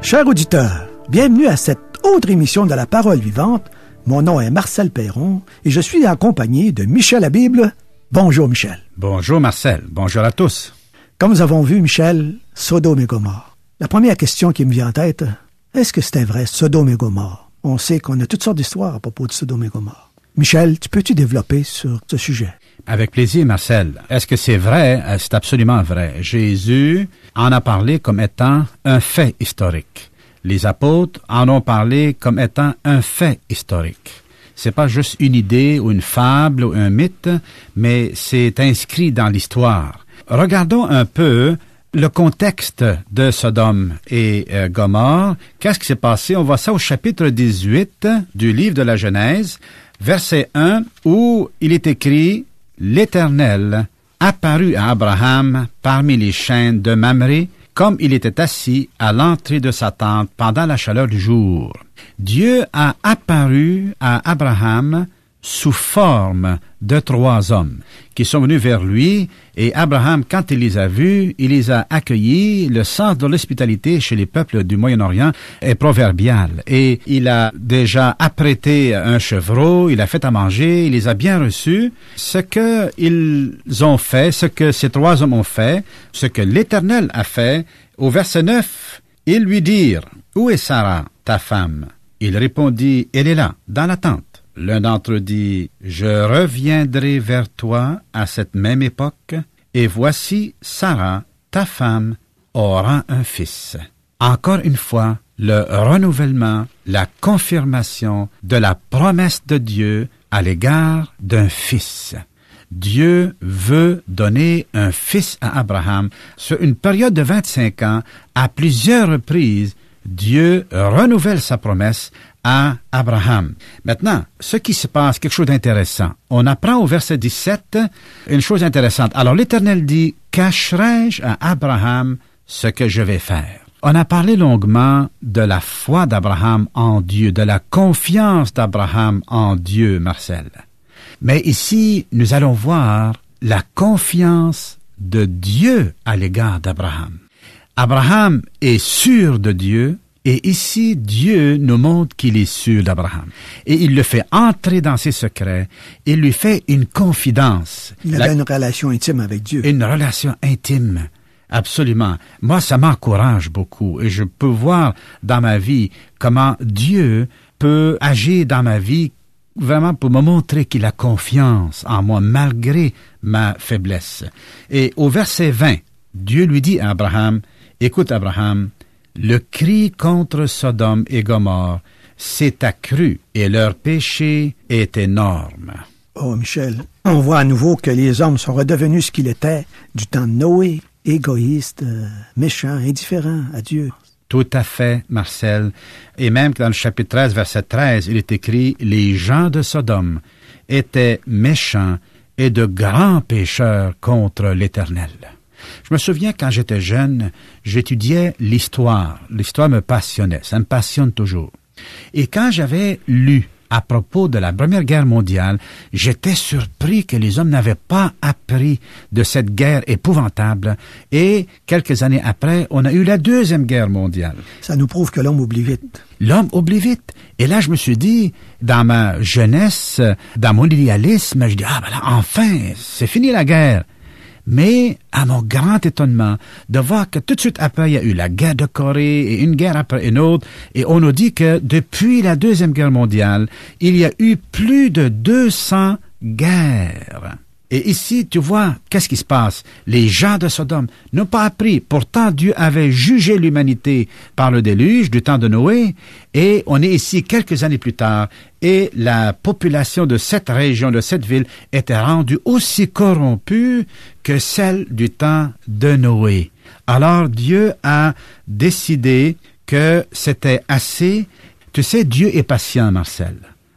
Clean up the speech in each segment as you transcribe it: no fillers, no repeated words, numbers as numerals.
Chers auditeurs, bienvenue à cette autre émission de la Parole vivante. Mon nom est Marcel Perron et je suis accompagné de Michel Habible. Bonjour Michel. Bonjour Marcel, bonjour à tous. Comme nous avons vu Michel, Sodome et Gomorrhe. La première question qui me vient en tête, est-ce que c'était vrai Sodome et Gomorrhe? On sait qu'on a toutes sortes d'histoires à propos de Sodome et Gomorrhe. Michel, peux-tu développer sur ce sujet? Avec plaisir, Marcel. Est-ce que c'est vrai? C'est absolument vrai. Jésus en a parlé comme étant un fait historique. Les apôtres en ont parlé comme étant un fait historique. C'est pas juste une idée ou une fable ou un mythe, mais c'est inscrit dans l'histoire. Regardons un peu le contexte de Sodome et Gomorrhe. Qu'est-ce qui s'est passé? On voit ça au chapitre 18 du livre de la Genèse, verset 1, où il est écrit « L'Éternel apparut à Abraham parmi les chênes de Mamré, comme il était assis à l'entrée de sa tente pendant la chaleur du jour. » Dieu a apparu à Abraham sous forme de 3 hommes qui sont venus vers lui, et Abraham, quand il les a vus, il les a accueillis. Le sens de l'hospitalité chez les peuples du Moyen-Orient est proverbial, et il a déjà apprêté un chevreau, il a fait à manger, il les a bien reçus. Ce qu'ils ont fait, ce que ces 3 hommes ont fait, ce que l'Éternel a fait, au verset 9, ils lui dirent « Où est Sarah, ta femme ?» Il répondit « Elle est là, dans la tente. » L'un d'entre eux dit « Je reviendrai vers toi à cette même époque, et voici Sarah, ta femme, aura un fils. » Encore une fois, le renouvellement, la confirmation de la promesse de Dieu à l'égard d'un fils. Dieu veut donner un fils à Abraham. Sur une période de 25 ans, à plusieurs reprises, Dieu renouvelle sa promesse à Abraham. Maintenant, ce qui se passe, quelque chose d'intéressant. On apprend au verset 17 une chose intéressante. Alors l'Éternel dit, « Cacherai-je à Abraham ce que je vais faire? » On a parlé longuement de la foi d'Abraham en Dieu, de la confiance d'Abraham en Dieu, Marcel. Mais ici, nous allons voir la confiance de Dieu à l'égard d'Abraham. Abraham est sûr de Dieu, et ici, Dieu nous montre qu'il est sûr d'Abraham. Et il le fait entrer dans ses secrets, il lui fait une confidence. Il a une relation intime avec Dieu. Une relation intime, absolument. Moi, ça m'encourage beaucoup, et je peux voir dans ma vie comment Dieu peut agir dans ma vie, vraiment pour me montrer qu'il a confiance en moi, malgré ma faiblesse. Et au verset 20, Dieu lui dit à Abraham, « Écoute, Abraham, le cri contre Sodome et Gomorrhe s'est accru et leur péché est énorme. » Oh, Michel, on voit à nouveau que les hommes sont redevenus ce qu'ils étaient du temps de Noé, égoïstes, méchants, indifférents à Dieu. Tout à fait, Marcel. Et même dans le chapitre 13, verset 13, il est écrit « Les gens de Sodome étaient méchants et de grands pécheurs contre l'Éternel. » Je me souviens, quand j'étais jeune, j'étudiais l'histoire. L'histoire me passionnait, ça me passionne toujours. Et quand j'avais lu à propos de la Première Guerre mondiale, j'étais surpris que les hommes n'avaient pas appris de cette guerre épouvantable. Et quelques années après, on a eu la Deuxième Guerre mondiale. Ça nous prouve que l'homme oublie vite. L'homme oublie vite. Et là, je me suis dit, dans ma jeunesse, dans mon idéalisme, je dis, ben là, enfin, c'est fini la guerre. Mais, à mon grand étonnement, de voir que tout de suite après, il y a eu la guerre de Corée et une guerre après une autre, et on nous dit que depuis la Deuxième Guerre mondiale, il y a eu plus de 200 guerres. Et ici, tu vois, qu'est-ce qui se passe? Les gens de Sodome n'ont pas appris. Pourtant, Dieu avait jugé l'humanité par le déluge du temps de Noé. Et on est ici quelques années plus tard. Et la population de cette région, de cette ville, était rendue aussi corrompue que celle du temps de Noé. Alors, Dieu a décidé que c'était assez. Tu sais, Dieu est patient, Marcel.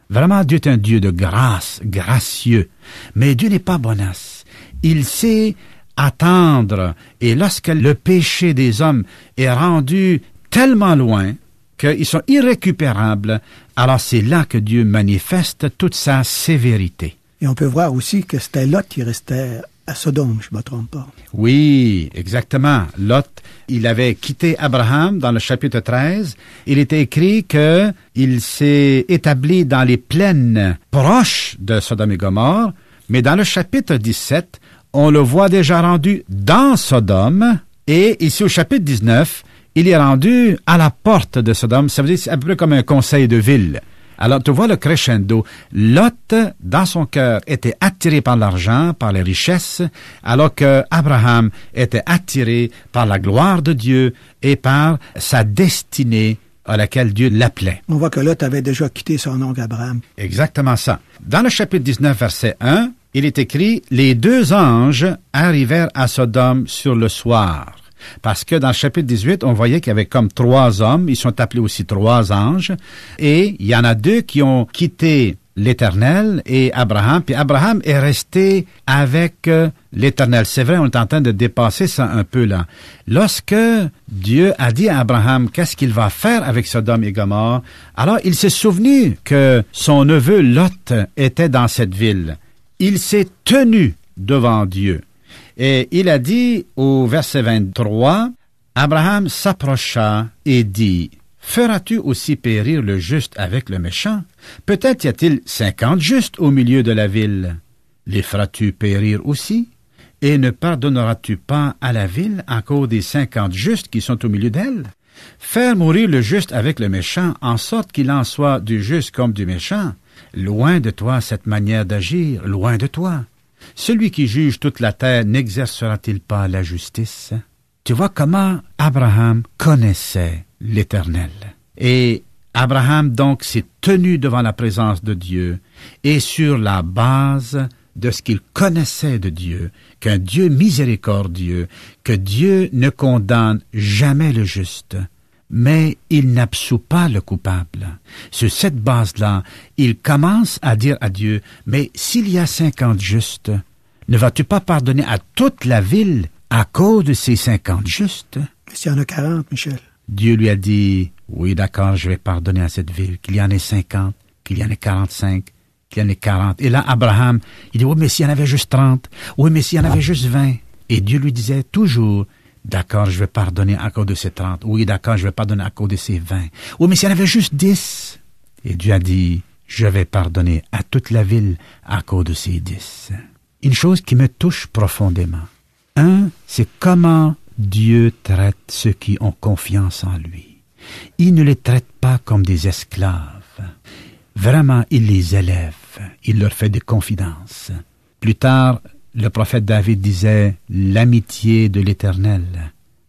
Vraiment, Dieu est un Dieu de grâce, gracieux. Mais Dieu n'est pas bonasse. Il sait attendre. Et lorsque le péché des hommes est rendu tellement loin qu'ils sont irrécupérables, alors c'est là que Dieu manifeste toute sa sévérité. Et on peut voir aussi que c'était Lot qui restait À Sodome, je ne me trompe pas. Oui, exactement. Lot, il avait quitté Abraham dans le chapitre 13. Il était écrit que il s'est établi dans les plaines proches de Sodome et Gomorrhe, mais dans le chapitre 17, on le voit déjà rendu dans Sodome, et ici au chapitre 19, il est rendu à la porte de Sodome. Ça veut dire que c'est un peu comme un conseil de ville. Alors, tu vois le crescendo. Lot, dans son cœur, était attiré par l'argent, par les richesses, alors que Abraham était attiré par la gloire de Dieu et par sa destinée à laquelle Dieu l'appelait. On voit que Lot avait déjà quitté son oncle Abraham. Exactement ça. Dans le chapitre 19, verset 1, il est écrit « Les deux anges arrivèrent à Sodome sur le soir. » Parce que dans le chapitre 18, on voyait qu'il y avait comme 3 hommes, ils sont appelés aussi 3 anges, et il y en a 2 qui ont quitté l'Éternel et Abraham, puis Abraham est resté avec l'Éternel. C'est vrai, on est en train de dépasser ça un peu là. Lorsque Dieu a dit à Abraham qu'est-ce qu'il va faire avec Sodome et Gomorrhe, alors il s'est souvenu que son neveu Lot était dans cette ville. Il s'est tenu devant Dieu. Et il a dit au verset 23, Abraham s'approcha et dit, « Feras-tu aussi périr le juste avec le méchant? Peut-être y a-t-il 50 justes au milieu de la ville. Les feras-tu périr aussi? Et ne pardonneras-tu pas à la ville à cause des 50 justes qui sont au milieu d'elle? Faire mourir le juste avec le méchant, en sorte qu'il en soit du juste comme du méchant. Loin de toi cette manière d'agir, loin de toi. Celui qui juge toute la terre n'exercera-t-il pas la justice? » Tu vois comment Abraham connaissait l'Éternel. Et Abraham donc s'est tenu devant la présence de Dieu et sur la base de ce qu'il connaissait de Dieu, qu'un Dieu miséricordieux, que Dieu ne condamne jamais le juste, mais il n'absout pas le coupable. Sur cette base-là, il commence à dire à Dieu, « Mais s'il y a 50 justes, ne vas-tu pas pardonner à toute la ville à cause de ces 50 justes? » Mais s'il y en a 40, Michel. Dieu lui a dit, « Oui, d'accord, je vais pardonner à cette ville, qu'il y en ait 50, qu'il y en ait 45, qu'il y en ait 40. » Et là, Abraham, il dit, « Oui, mais s'il y en avait juste 30, oui, mais s'il y en avait juste 20. » Et Dieu lui disait toujours, d'accord, je vais pardonner à cause de ces 30. Oui, d'accord, je vais pardonner à cause de ces 20. Oui, mais s'il y en avait juste 10. Et Dieu a dit, je vais pardonner à toute la ville à cause de ces 10. Une chose qui me touche profondément. C'est comment Dieu traite ceux qui ont confiance en lui. Il ne les traite pas comme des esclaves. Vraiment, il les élève. Il leur fait des confidences. Plus tard, le prophète David disait, « L'amitié de l'Éternel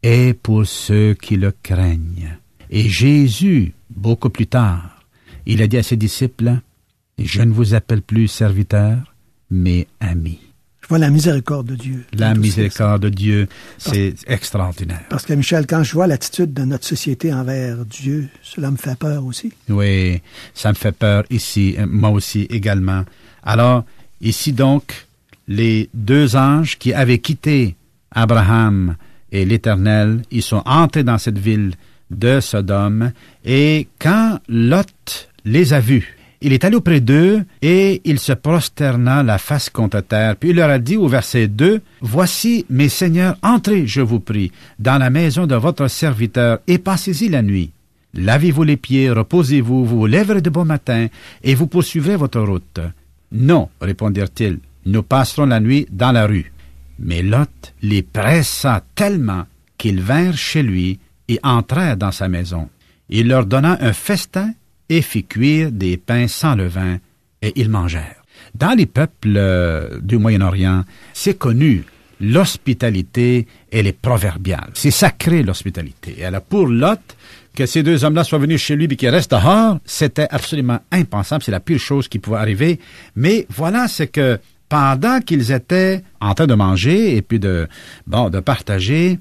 est pour ceux qui le craignent. » Et Jésus, beaucoup plus tard, il a dit à ses disciples, « Je ne vous appelle plus serviteurs, mais amis. » Je vois la miséricorde de Dieu. La miséricorde de Dieu, c'est extraordinaire. Parce que, Michel, quand je vois l'attitude de notre société envers Dieu, cela me fait peur aussi. Oui, ça me fait peur ici, moi aussi également. Alors, ici donc, les 2 anges qui avaient quitté Abraham et l'Éternel, ils sont entrés dans cette ville de Sodome, et quand Lot les a vus, il est allé auprès d'eux et il se prosterna la face contre terre. Puis il leur a dit au verset 2, « Voici, mes seigneurs, entrez, je vous prie, dans la maison de votre serviteur et passez-y la nuit. Lavez-vous les pieds, reposez-vous, vous vous lèverez de bon matin et vous poursuivrez votre route. » « Non, répondirent-ils, nous passerons la nuit dans la rue. » Mais Lot les pressa tellement qu'ils vinrent chez lui et entrèrent dans sa maison. Il leur donna un festin et fit cuire des pains sans levain, et ils mangèrent. Dans les peuples du Moyen-Orient, c'est connu, l'hospitalité, elle est proverbiale. C'est sacré, l'hospitalité. Et alors, pour Lot, que ces 2 hommes-là soient venus chez lui et qu'ils restent dehors, c'était absolument impensable. C'est la pire chose qui pouvait arriver. Mais voilà, c'est que pendant qu'ils étaient en train de manger et puis de partager,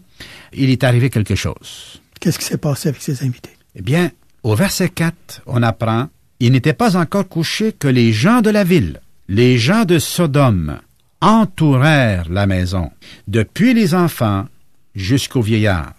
il est arrivé quelque chose. Qu'est-ce qui s'est passé avec ses invités? Eh bien, au verset 4, on apprend, « Il n'était pas encore couché que les gens de la ville, les gens de Sodome, entourèrent la maison, depuis les enfants jusqu'aux vieillards.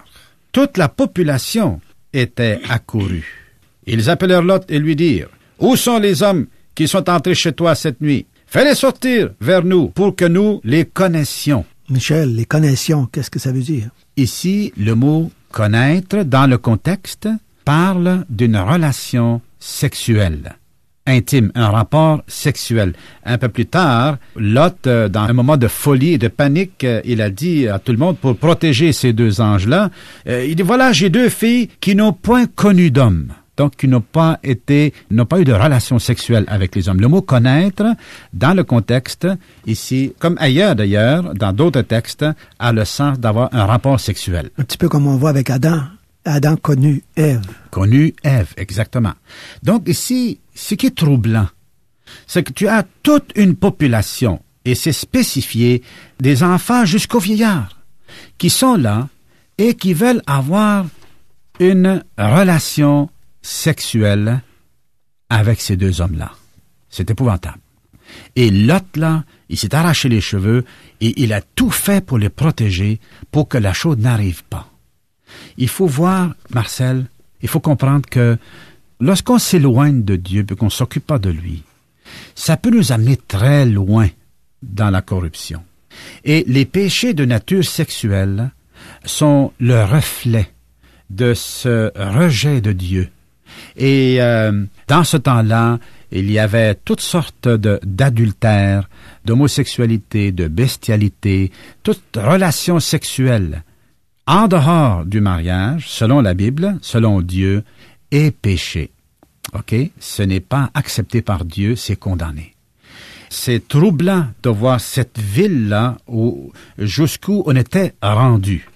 Toute la population était accourue. Ils appelèrent Lot et lui dirent, « Où sont les hommes qui sont entrés chez toi cette nuit? Fais-les sortir vers nous pour que nous les connaissions. Michel, les connaissions, qu'est-ce que ça veut dire? Ici, le mot connaître, dans le contexte, parle d'une relation sexuelle, intime, un rapport sexuel. Un peu plus tard, Lot, dans un moment de folie et de panique, il a dit à tout le monde, pour protéger ces deux anges-là, il dit, voilà, j'ai deux filles qui n'ont point connu d'homme. Donc, qui n'ont pas eu de relation sexuelle avec les hommes. Le mot connaître, dans le contexte, ici, comme ailleurs d'ailleurs, dans d'autres textes, a le sens d'avoir un rapport sexuel. Un petit peu comme on voit avec Adam. Adam connu Ève. Connu Ève, exactement. Donc ici, ce qui est troublant, c'est que tu as toute une population, et c'est spécifié, des enfants jusqu'aux vieillards, qui sont là et qui veulent avoir une relation sexuelle avec ces deux hommes-là. C'est épouvantable. Et Lot, là, il s'est arraché les cheveux et il a tout fait pour les protéger pour que la chose n'arrive pas. Il faut voir, Marcel, il faut comprendre que lorsqu'on s'éloigne de Dieu et qu'on ne s'occupe pas de lui, ça peut nous amener très loin dans la corruption. Et les péchés de nature sexuelle sont le reflet de ce rejet de Dieu. Et dans ce temps-là, il y avait toutes sortes d'adultères, d'homosexualité, de bestialité, toute relation sexuelle en dehors du mariage, selon la Bible, selon Dieu, est péché. OK? Ce n'est pas accepté par Dieu, c'est condamné. C'est troublant de voir cette ville-là jusqu'où on était rendu.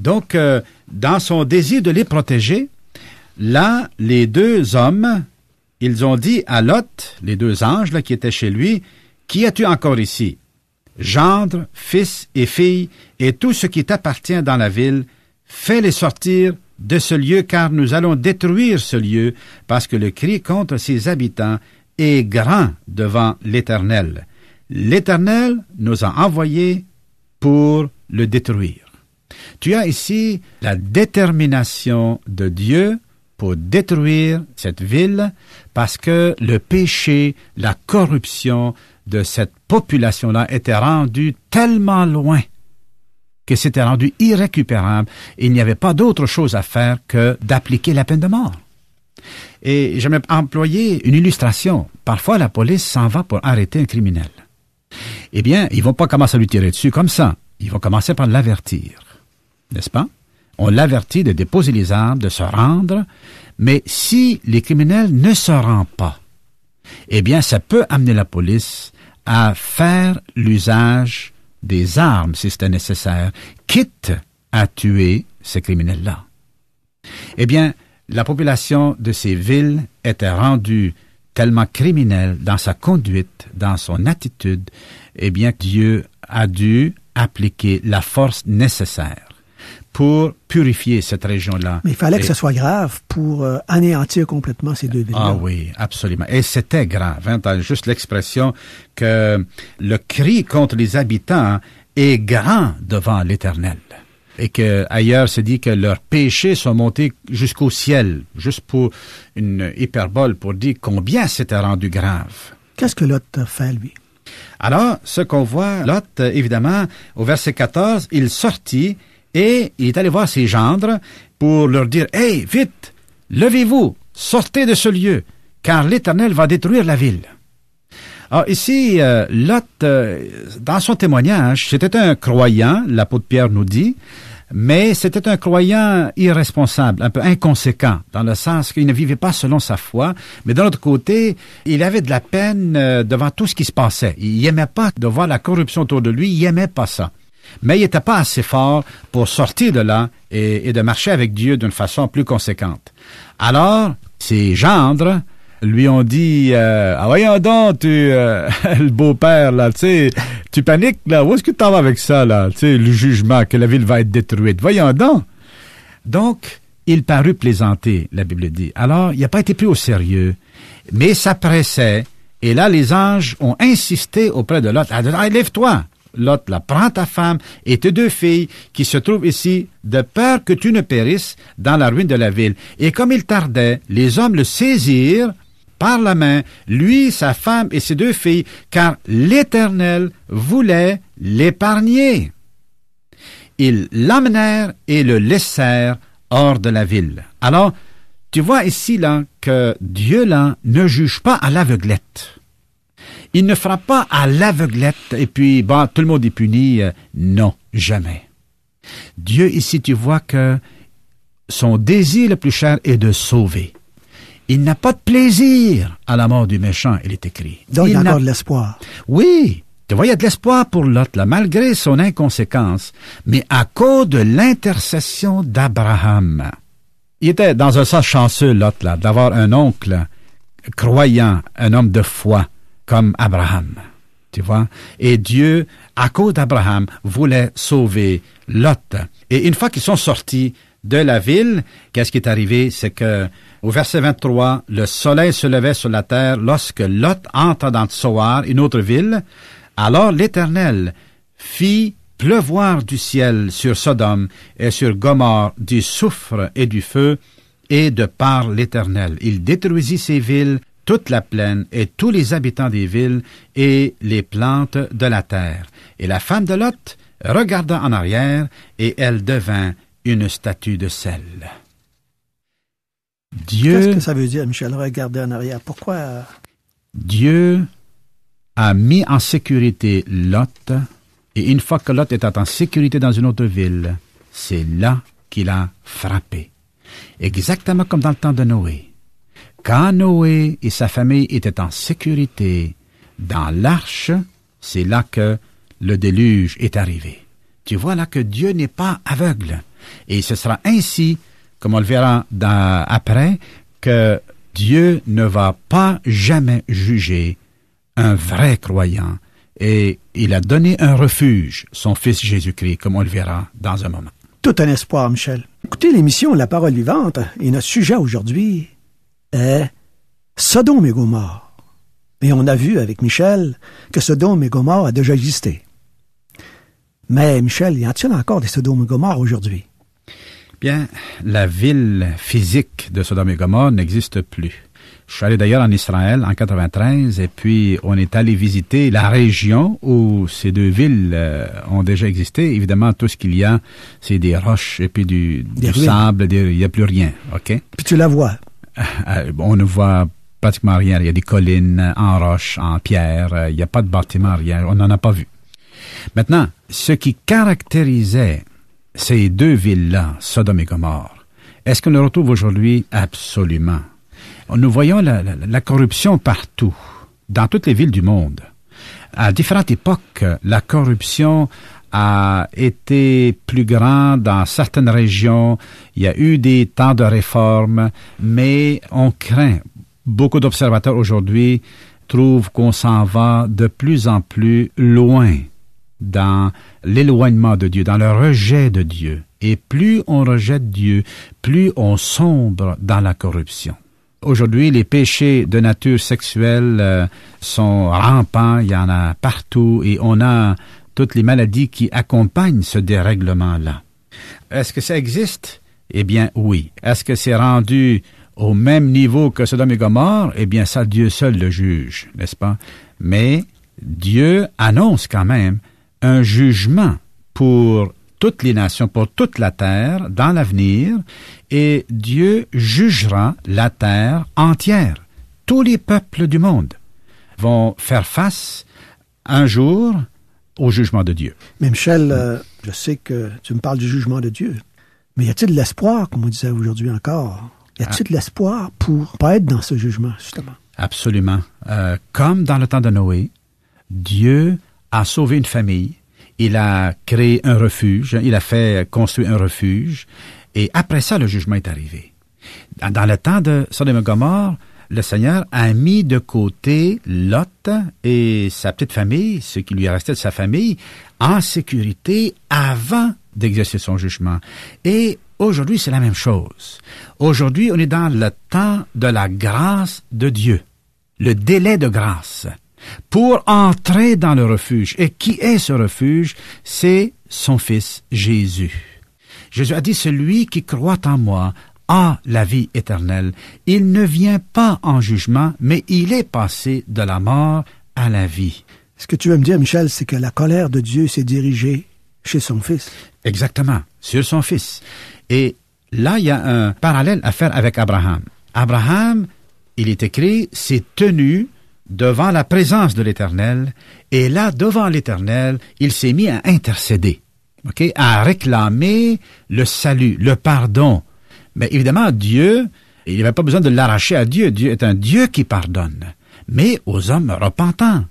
Donc, dans son désir de les protéger, là, les deux hommes, ils ont dit à Lot, les deux anges là, qui étaient chez lui, « Qui as-tu encore ici? » Gendre, fils et filles, et tout ce qui t'appartient dans la ville, fais-les sortir de ce lieu, car nous allons détruire ce lieu, parce que le cri contre ses habitants est grand devant l'Éternel. L'Éternel nous a envoyés pour le détruire. Tu as ici la détermination de Dieu pour détruire cette ville, parce que le péché, la corruption de cette population-là était rendu tellement loin que c'était rendu irrécupérable. Il n'y avait pas d'autre chose à faire que d'appliquer la peine de mort. Et j'aimerais employer une illustration. Parfois, la police s'en va pour arrêter un criminel. Eh bien, ils vont pas commencer à lui tirer dessus comme ça. Ils vont commencer par l'avertir. N'est-ce pas? On l'avertit de déposer les armes, de se rendre, mais si les criminels ne se rendent pas, eh bien, ça peut amener la police à faire l'usage des armes, si c'était nécessaire, quitte à tuer ces criminels-là. Eh bien, la population de ces villes était rendue tellement criminelle dans sa conduite, dans son attitude, eh bien, Dieu a dû appliquer la force nécessaire pour purifier cette région-là. Mais il fallait que ce soit grave pour anéantir complètement ces deux villes-là. Ah oui, absolument. Et c'était grave. Hein? T'as juste l'expression que le cri contre les habitants est grand devant l'Éternel. Et que ailleurs se dit que leurs péchés sont montés jusqu'au ciel, juste pour une hyperbole, pour dire combien c'était rendu grave. Qu'est-ce que Lot a fait, lui? Alors, ce qu'on voit, Lot, évidemment, au verset 14, il sortit et il est allé voir ses gendres pour leur dire « Hey, vite, levez-vous, sortez de ce lieu, car l'Éternel va détruire la ville. » Alors ici, Lot, dans son témoignage, c'était un croyant, l'apôtre Pierre nous dit, mais c'était un croyant irresponsable, un peu inconséquent, dans le sens qu'il ne vivait pas selon sa foi, mais d'un autre côté, il avait de la peine devant tout ce qui se passait. Il n'aimait pas de voir la corruption autour de lui, il n'aimait pas ça. Mais il n'était pas assez fort pour sortir de là et de marcher avec Dieu d'une façon plus conséquente. Alors, ses gendres lui ont dit ah voyons donc, le beau-père, là, tu sais, tu paniques, là, où est-ce que tu t'en vas avec ça, là, tu sais, le jugement, que la ville va être détruite, voyons donc. Donc, il parut plaisanter, la Bible dit. Alors, il n'a pas été pris au sérieux, mais ça pressait, et là, les anges ont insisté auprès de Lot, ah, lève-toi, Lot, là, prends ta femme et tes deux filles qui se trouvent ici, de peur que tu ne périsses dans la ruine de la ville. Et comme il tardait, les hommes le saisirent par la main, lui, sa femme et ses 2 filles, car l'Éternel voulait l'épargner. Ils l'amenèrent et le laissèrent hors de la ville. Alors, tu vois ici là que Dieu là ne juge pas à l'aveuglette. Il ne fera pas à l'aveuglette et puis tout le monde est puni. Non, jamais. Dieu ici, tu vois que son désir le plus cher est de sauver. Il n'a pas de plaisir à la mort du méchant, il est écrit. Donc il y a encore de l'espoir. Oui, tu vois, il y a de l'espoir pour Lot, là, malgré son inconséquence, mais à cause de l'intercession d'Abraham. Il était dans un sens chanceux, Lot, là, d'avoir un oncle croyant, un homme de foi, comme Abraham. Tu vois? Et Dieu, à cause d'Abraham, voulait sauver Lot. Et une fois qu'ils sont sortis de la ville, qu'est-ce qui est arrivé? C'est que, au verset 23, le soleil se levait sur la terre lorsque Lot entre dans Tsoar, une autre ville. Alors l'Éternel fit pleuvoir du ciel sur Sodome et sur Gomorrhe du soufre et du feu, et de par l'Éternel. Il détruisit ces villes, toute la plaine et tous les habitants des villes et les plantes de la terre. Et la femme de Lot regarda en arrière, et elle devint une statue de sel. Dieu... Qu'est-ce que ça veut dire, Michel, regarder en arrière? Pourquoi? Dieu a mis en sécurité Lot, et une fois que Lot était en sécurité dans une autre ville, c'est là qu'il a frappé. Exactement comme dans le temps de Noé. Quand Noé et sa famille étaient en sécurité dans l'arche, c'est là que le déluge est arrivé. Tu vois là que Dieu n'est pas aveugle. Et ce sera ainsi, comme on le verra après, que Dieu ne va pas jamais juger un vrai croyant. Et il a donné un refuge, son Fils Jésus-Christ, comme on le verra dans un moment. Tout un espoir, Michel. Écoutez l'émission La Parole vivante, et notre sujet aujourd'hui est Sodome et Gomorrhe. Et on a vu avec Michel que Sodome et Gomorrhe a déjà existé. Mais Michel, y a-t-il encore des Sodome et Gomorrhe aujourd'hui? Bien, la ville physique de Sodome et Gomorrhe n'existe plus. Je suis allé d'ailleurs en Israël en 93 et puis on est allé visiter la région où ces 2 villes ont déjà existé. Évidemment, tout ce qu'il y a, c'est des roches et puis du sable, il n'y a plus rien, OK? Puis tu la vois? On ne voit pratiquement rien. Il y a des collines en roche, en pierre, il n'y a pas de bâtiment, rien. On n'en a pas vu. Maintenant, ce qui caractérisait ces 2 villes-là, Sodome et Gomorrhe, est-ce qu'on le retrouve aujourd'hui? Absolument. Nous voyons la corruption partout, dans toutes les villes du monde. À différentes époques, la corruption a été plus grande dans certaines régions. Il y a eu des temps de réforme, mais on craint. Beaucoup d'observateurs aujourd'hui trouvent qu'on s'en va de plus en plus loin dans l'éloignement de Dieu, dans le rejet de Dieu. Et plus on rejette Dieu, plus on sombre dans la corruption. Aujourd'hui, les péchés de nature sexuelle sont rampants, il y en a partout, et on a toutes les maladies qui accompagnent ce dérèglement-là. Est-ce que ça existe? Eh bien, oui. Est-ce que c'est rendu au même niveau que Sodome et Gomorrhe? Eh bien, ça, Dieu seul le juge, n'est-ce pas? Mais Dieu annonce quand même un jugement pour toutes les nations, pour toute la terre, dans l'avenir, et Dieu jugera la terre entière. Tous les peuples du monde vont faire face un jour au jugement de Dieu. Mais Michel, je sais que tu me parles du jugement de Dieu, mais y a-t-il de l'espoir, comme on disait aujourd'hui encore? Y a-t-il de l'espoir pour pas être dans ce jugement, justement? Absolument. Comme dans le temps de Noé, Dieu a sauvé une famille. Il a créé un refuge, il a fait construire un refuge, et après ça, le jugement est arrivé. Dans le temps de Sodome et Gomorrhe, le Seigneur a mis de côté Lot et sa petite famille, ce qui lui restait de sa famille, en sécurité avant d'exercer son jugement. Et aujourd'hui, c'est la même chose. Aujourd'hui, on est dans le temps de la grâce de Dieu, le délai de grâce, pour entrer dans le refuge. Et qui est ce refuge? C'est son Fils Jésus. Jésus a dit, celui qui croit en moi a la vie éternelle. Il ne vient pas en jugement, mais il est passé de la mort à la vie. Ce que tu veux me dire, Michel, c'est que la colère de Dieu s'est dirigée chez son Fils. Exactement, sur son Fils. Et là, il y a un parallèle à faire avec Abraham. Abraham, il est écrit, s'est tenu devant la présence de l'Éternel, et là, devant l'Éternel, il s'est mis à intercéder, à réclamer le salut, le pardon. Mais évidemment, Dieu, il n'avait pas besoin de l'arracher à Dieu. Dieu est un Dieu qui pardonne, mais aux hommes repentants.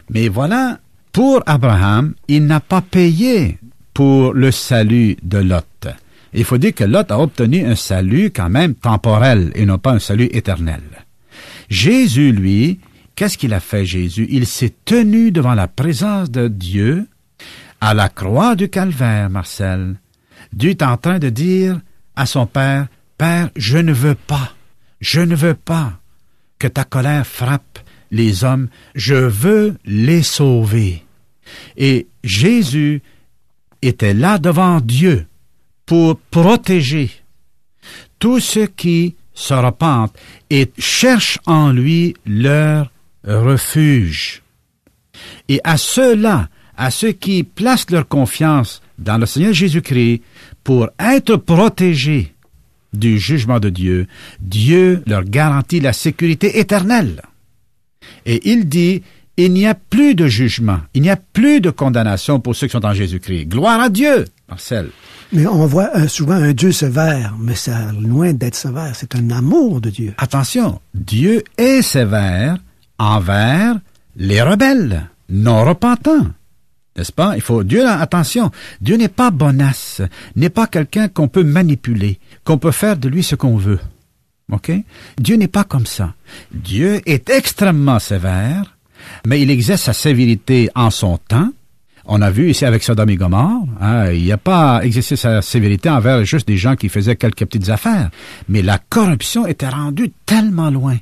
Mais voilà, pour Abraham, il n'a pas payé pour le salut de Lot. Il faut dire que Lot a obtenu un salut quand même temporel et non pas un salut éternel. Jésus, lui, qu'est-ce qu'il a fait, Jésus? Il s'est tenu devant la présence de Dieu à la croix du Calvaire, Marcel. Dieu est en train de dire à son Père, « Père, je ne veux pas que ta colère frappe les hommes, je veux les sauver. » Et Jésus était là devant Dieu pour protéger tous ceux qui se repentent et cherchent en lui leur refuge. Et à ceux-là, à ceux qui placent leur confiance dans le Seigneur Jésus-Christ pour être protégés du jugement de Dieu, Dieu leur garantit la sécurité éternelle. Et il dit, il n'y a plus de jugement, il n'y a plus de condamnation pour ceux qui sont en Jésus-Christ. Gloire à Dieu, Marcel. Mais on voit souvent un Dieu sévère, mais c'est loin d'être sévère, c'est un amour de Dieu. Attention, Dieu est sévère envers les rebelles, non repentants. N'est-ce pas? Dieu, attention, Dieu n'est pas bonasse, n'est pas quelqu'un qu'on peut manipuler, qu'on peut faire de lui ce qu'on veut. OK? Dieu n'est pas comme ça. Dieu est extrêmement sévère, mais il exerce sa sévérité en son temps. On a vu ici avec Sodome et Gomorrhe, il n'a pas exercé sa sévérité envers juste des gens qui faisaient quelques petites affaires, mais la corruption était rendue tellement loin.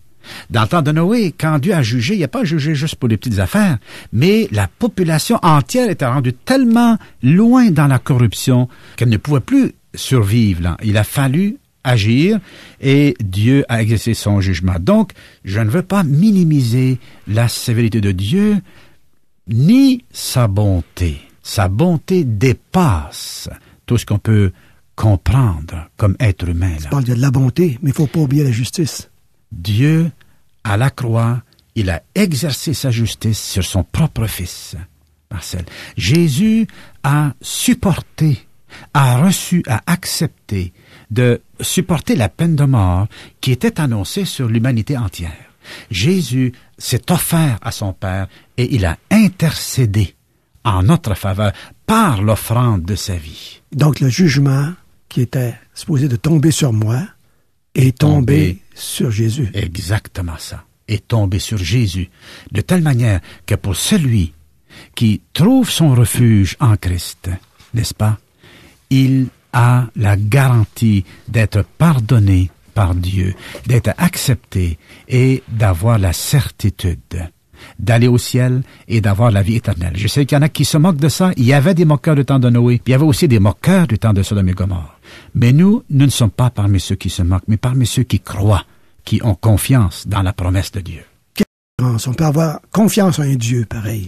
Dans le temps de Noé, quand Dieu a jugé, il n'a pas jugé juste pour les petites affaires, mais la population entière était rendue tellement loin dans la corruption qu'elle ne pouvait plus survivre là. Il a fallu agir et Dieu a exercé son jugement. Donc, je ne veux pas minimiser la sévérité de Dieu ni sa bonté. Sa bonté dépasse tout ce qu'on peut comprendre comme être humain. Tu parles de la bonté, mais il ne faut pas oublier la justice. Dieu, à la croix, il a exercé sa justice sur son propre Fils, Marcel. Jésus a supporté, a reçu, a accepté de supporter la peine de mort qui était annoncée sur l'humanité entière. Jésus s'est offert à son Père et il a intercédé en notre faveur par l'offrande de sa vie. Donc le jugement qui était supposé de tomber sur moi est tombé sur Jésus. Exactement ça. Est tombé sur Jésus, de telle manière que pour celui qui trouve son refuge en Christ, n'est-ce pas, il a la garantie d'être pardonné par Dieu, d'être accepté et d'avoir la certitude d'aller au ciel et d'avoir la vie éternelle. Je sais qu'il y en a qui se moquent de ça. Il y avait des moqueurs du temps de Noé, puis il y avait aussi des moqueurs du temps de Sodome et Gomorrhe. Mais nous ne sommes pas parmi ceux qui se moquent, mais parmi ceux qui croient, qui ont confiance dans la promesse de Dieu. On peut avoir confiance en un Dieu pareil.